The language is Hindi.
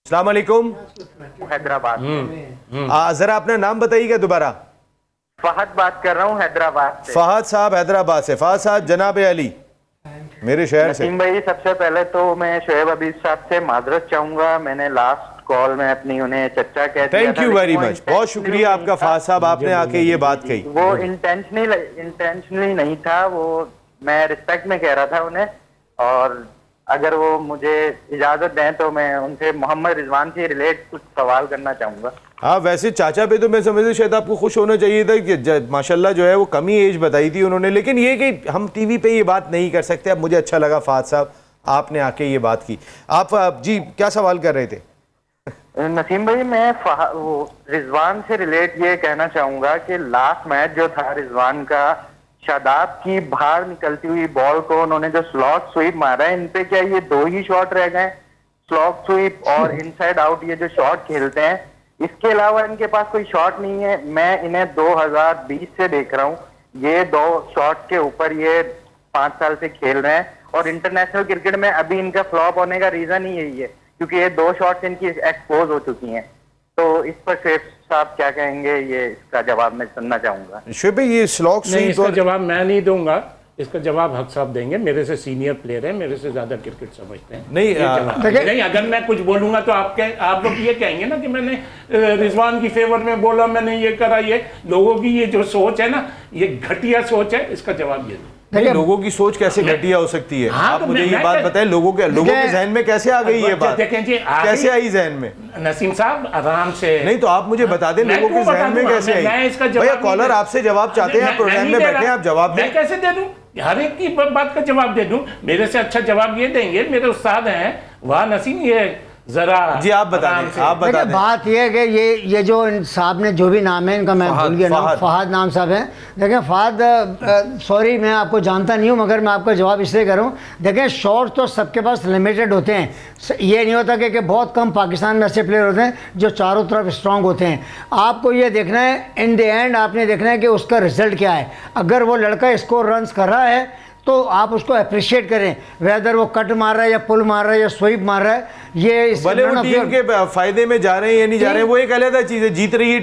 अस्सलाम वालेकुम। हैदराबाद। जरा अपना नाम बताइएगा दोबारा। फहद बात कर रहा हूँ हैदराबाद से। फहद साहब हैदराबाद से। फहद साहब जनाब अली मेरे शहर से। नसीम भाई, सबसे पहले तो मैं शोएब अबीद साहब से माजरत चाहूंगा, मैंने लास्ट कॉल में अपनी उन्हें चर्चा कह दिया थैंक था, यू लेकिन वेरी वो मच, बहुत शुक्रिया आपका फहद साहब, आपने आके ये बात कही। वो इंटेंशनली नहीं था, वो मैं रिस्पेक्ट में कह रहा था उन्हें। और अगर वो मुझे इजाजत दें तो मैं उनसे मोहम्मद रिजवान से रिलेट कुछ सवाल करना चाहूंगा। हाँ, वैसे चाचा पे तो मैं समझता शायद आपको खुश होना चाहिए था कि माशाल्लाह जो है वो कम ही एज बताई थी उन्होंने, लेकिन ये कि हम टीवी पे ये बात नहीं कर सकते। अब मुझे अच्छा लगा फहद साहब आपने आके ये बात की। आप जी क्या सवाल कर रहे थे? नसीम भाई, मैं वो रिजवान से रिलेट ये कहना चाहूंगा कि लास्ट मैच जो था रिजवान का, शादाब की बाहर निकलती हुई बॉल को उन्होंने जो स्लॉट स्वीप मारा है, इन पे क्या ये 2 ही शॉट रह गए? स्लॉट स्वीप और इनसाइड आउट ये जो शॉट खेलते हैं, इसके अलावा इनके पास कोई शॉट नहीं है। मैं इन्हें 2020 से देख रहा हूँ, ये 2 शॉट के ऊपर ये 5 साल से खेल रहे हैं। और इंटरनेशनल क्रिकेट में अभी इनका फ्लॉप होने का रीजन ही यही है, क्योंकि ये 2 शॉट्स इनकी एक्सपोज हो चुकी हैं। तो इस पर शेख साहब क्या कहेंगे, ये इसका जवाब मैं सुनना चाहूंगा। शुभ ये स्लॉक नहीं, इसका जवाब मैं नहीं दूंगा, इसका जवाब हक साहब देंगे। मेरे से सीनियर प्लेयर है, मेरे से ज्यादा क्रिकेट समझते हैं। नहीं, अगर मैं कुछ बोलूंगा तो आप लोग ये कहेंगे ना कि मैंने रिजवान की फेवर में बोला, मैंने ये करा। ये लोगों की ये जो सोच है ना, ये घटिया सोच है। इसका जवाब ये नहीं, लोगों की सोच कैसे घटिया हो सकती है? हाँ, आप तो मुझे ये बात बताएं, लोगों के जहन में कैसे आ गई ये बात? देखें जी, कैसे आई जहन में? नसीम साहब आराम से। नहीं तो आप मुझे बता दें लोगों के जहन में कैसे आई? भैया कॉलर आपसे जवाब चाहते हैं, आप प्रोग्राम में बैठे हैं, आप जवाब दें। मैं कैसे दे दूं? हर एक की बात का जवाब दे दूं? मेरे से अच्छा जवाब ये देंगे मेरे उस्ताद हैं। वाह नसीम, ये जरा जी आप बता दें, आप बता दें। बात यह है कि ये जो साहब ने जो भी नाम है इनका, मैं भूल गया नाम, फहद नाम साहब हैं। देखें फहद, सॉरी मैं आपको जानता नहीं हूँ, मगर मैं आपका जवाब इसलिए करूँ। देखें शॉट तो सबके पास लिमिटेड होते हैं, ये नहीं होता कि बहुत कम पाकिस्तान में ऐसे प्लेयर होते हैं जो चारों तरफ स्ट्रांग होते हैं। आपको ये देखना है, इन द एंड आपने देखना है कि उसका रिजल्ट क्या है। अगर वो लड़का स्कोर रन्स कर रहा है तो आप उसको अप्रिशिएट करें, वेदर वो कट मार रहा है या पुल मार रहा है या स्वीप मार रहा है। ये भले वो टीम के फायदे में जा रहे हैं या नहीं जा रहे हैं, वो एक अलग चीज़ है। जीत रही है